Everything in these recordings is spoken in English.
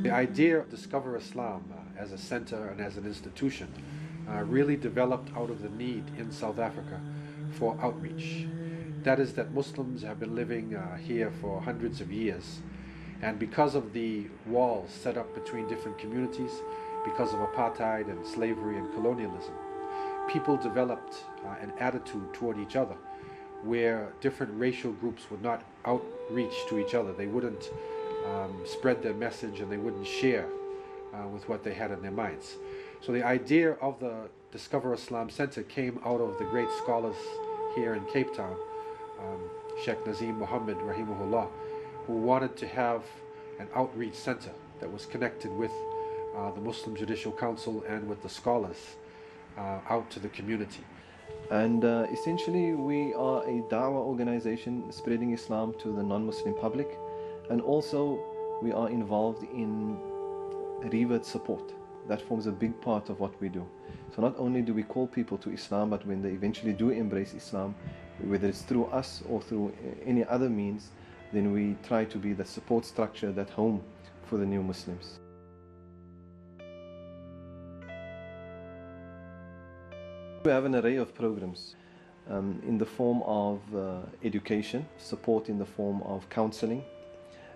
The idea of Discover Islam as a center and as an institution really developed out of the need in South Africa for outreach. That is that Muslims have been living here for hundreds of years, and because of the walls set up between different communities, because of apartheid and slavery and colonialism, people developed an attitude toward each other where different racial groups would not outreach to each other. They wouldn't spread their message, and they wouldn't share with what they had in their minds. So the idea of the Discover Islam Center came out of the great scholars here in Cape Town, Sheikh Nazim Muhammad Rahimahullah, who wanted to have an outreach center that was connected with the Muslim Judicial Council and with the scholars out to the community. And essentially we are a da'wah organization spreading Islam to the non-Muslim public, and also we are involved in revert support. That forms a big part of what we do. So not only do we call people to Islam, but when they eventually do embrace Islam, whether it's through us or through any other means, then we try to be the support structure, that home for the new Muslims. We have an array of programs in the form of education, support in the form of counseling,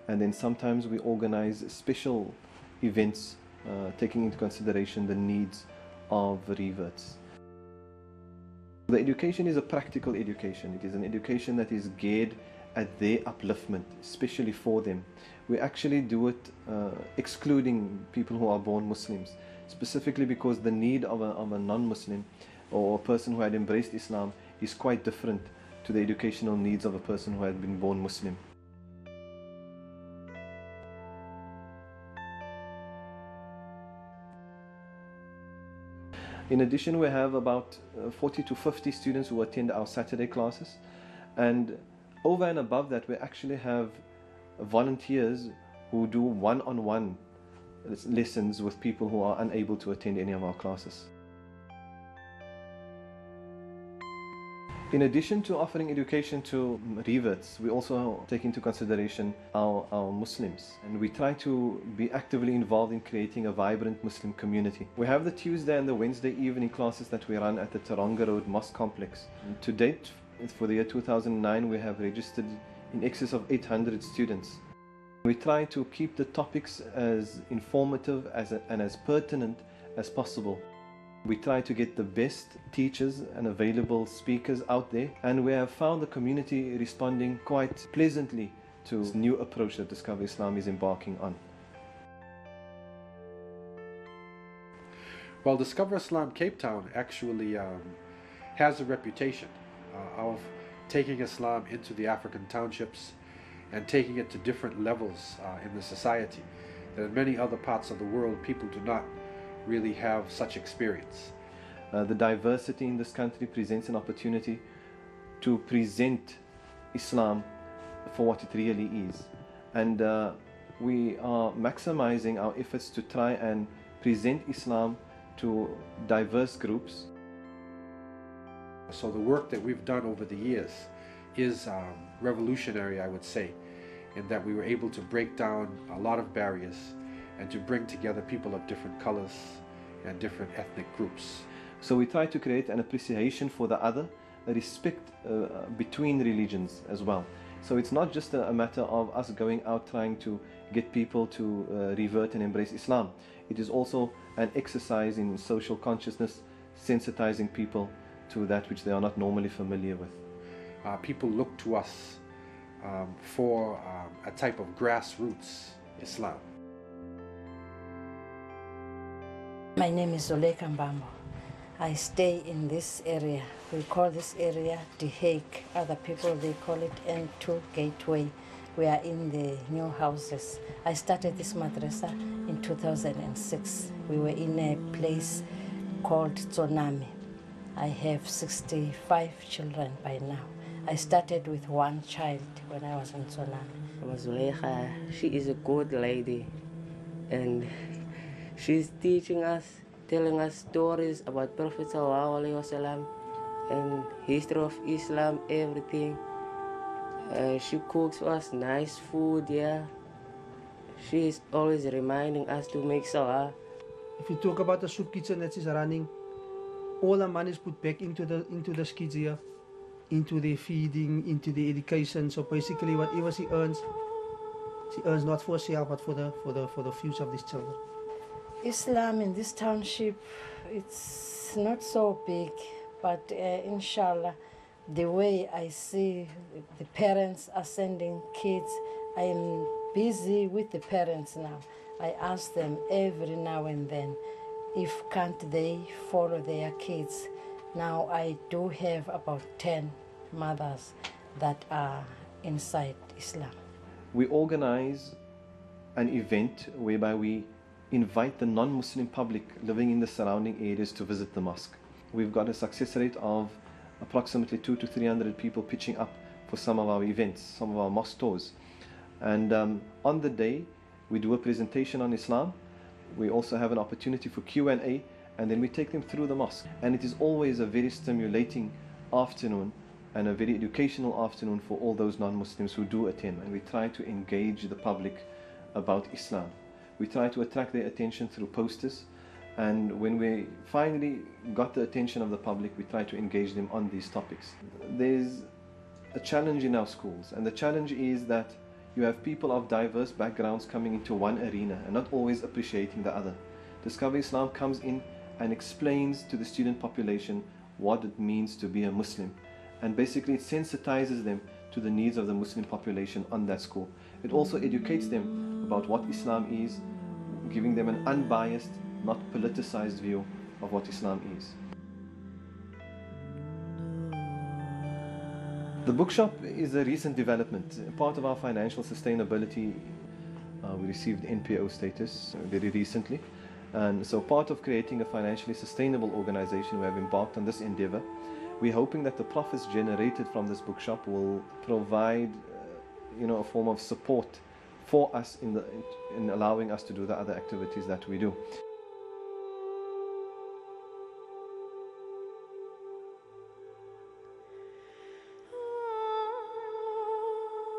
and then sometimes we organize special events taking into consideration the needs of reverts. The education is a practical education. It is an education that is geared at their upliftment, especially for them. We actually do it excluding people who are born Muslims, specifically because the need of a non-Muslim or a person who had embraced Islam is quite different to the educational needs of a person who had been born Muslim. In addition, we have about 40 to 50 students who attend our Saturday classes, and over and above that we actually have volunteers who do one-on-one lessons with people who are unable to attend any of our classes. In addition to offering education to reverts, we also take into consideration our Muslims, and we try to be actively involved in creating a vibrant Muslim community. We have the Tuesday and the Wednesday evening classes that we run at the Taronga Road Mosque Complex. And to date, for the year 2009, we have registered in excess of 800 students. We try to keep the topics as informative and as pertinent as possible. We try to get the best teachers and available speakers out there, and we have found the community responding quite pleasantly to this new approach that Discover Islam is embarking on. Well, Discover Islam Cape Town actually has a reputation of taking Islam into the African townships and taking it to different levels in the society that in many other parts of the world people do not really have such experience. The diversity in this country presents an opportunity to present Islam for what it really is, and we are maximizing our efforts to try and present Islam to diverse groups. So the work that we've done over the years is revolutionary, I would say, in that we were able to break down a lot of barriers and to bring together people of different colors and different ethnic groups. So we try to create an appreciation for the other, a respect between religions as well. So it's not just a matter of us going out trying to get people to revert and embrace Islam. It is also an exercise in social consciousness, sensitizing people to that which they are not normally familiar with. People look to us for a type of grassroots Islam. My name is Zuleika Mbambo. I stay in this area. We call this area The Hague. Other people, they call it N2 Gateway. We are in the new houses. I started this madrasa in 2006. We were in a place called Tsunami. I have 65 children by now. I started with one child when I was in Tsunami. Zuleika, she is a good lady, and she's teaching us, telling us stories about Prophet ﷺ and history of Islam, everything. She cooks for us nice food, yeah. She is always reminding us to make salah. If you talk about the soup kitchen that is running, all the money is put back into the kids here, into their feeding, into their education. So basically, whatever she earns not for herself but for the future of these children. Islam in this township, it's not so big, but inshallah, the way I see the parents are sending kids, I am busy with the parents now. I ask them every now and then if can't they follow their kids. Now I do have about 10 mothers that are inside Islam. We organize an event whereby we invite the non-Muslim public living in the surrounding areas to visit the mosque. We've got a success rate of approximately 200 to 300 people pitching up for some of our events, some of our mosque tours. And on the day, we do a presentation on Islam. We also have an opportunity for Q&A, and then we take them through the mosque. And it is always a very stimulating afternoon and a very educational afternoon for all those non-Muslims who do attend. And we try to engage the public about Islam. We try to attract their attention through posters, and when we finally got the attention of the public, we try to engage them on these topics. There's a challenge in our schools, and the challenge is that you have people of diverse backgrounds coming into one arena and not always appreciating the other. Discover Islam comes in and explains to the student population what it means to be a Muslim, and basically it sensitizes them to the needs of the Muslim population on that school. It also educates them about what Islam is, giving them an unbiased, not politicized view of what Islam is. The bookshop is a recent development. Part of our financial sustainability, we received NPO status very recently. And so part of creating a financially sustainable organization, we have embarked on this endeavor. We're hoping that the profits generated from this bookshop will provide a form of support for us in allowing us to do the other activities that we do.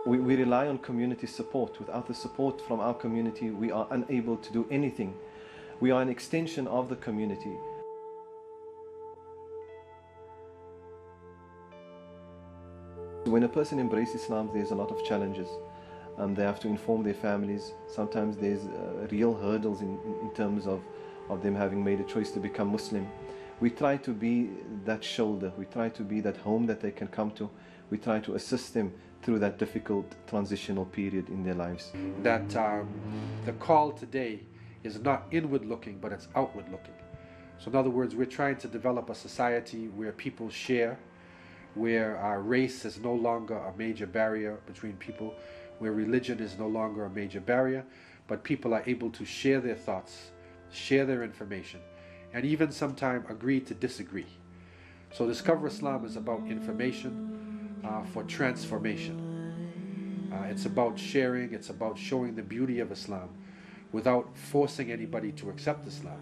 We rely on community support. Without the support from our community, we are unable to do anything. We are an extension of the community. When a person embraces Islam, there's a lot of challenges. They have to inform their families. Sometimes there's real hurdles in terms of them having made a choice to become Muslim. We try to be that shoulder. We try to be that home that they can come to. We try to assist them through that difficult transitional period in their lives. That the call today is not inward looking, but it's outward looking. So in other words, we're trying to develop a society where people share, where race is no longer a major barrier between people, where religion is no longer a major barrier, but people are able to share their thoughts, share their information, and even sometimes agree to disagree. So Discover Islam is about information for transformation. It's about sharing, it's about showing the beauty of Islam without forcing anybody to accept Islam.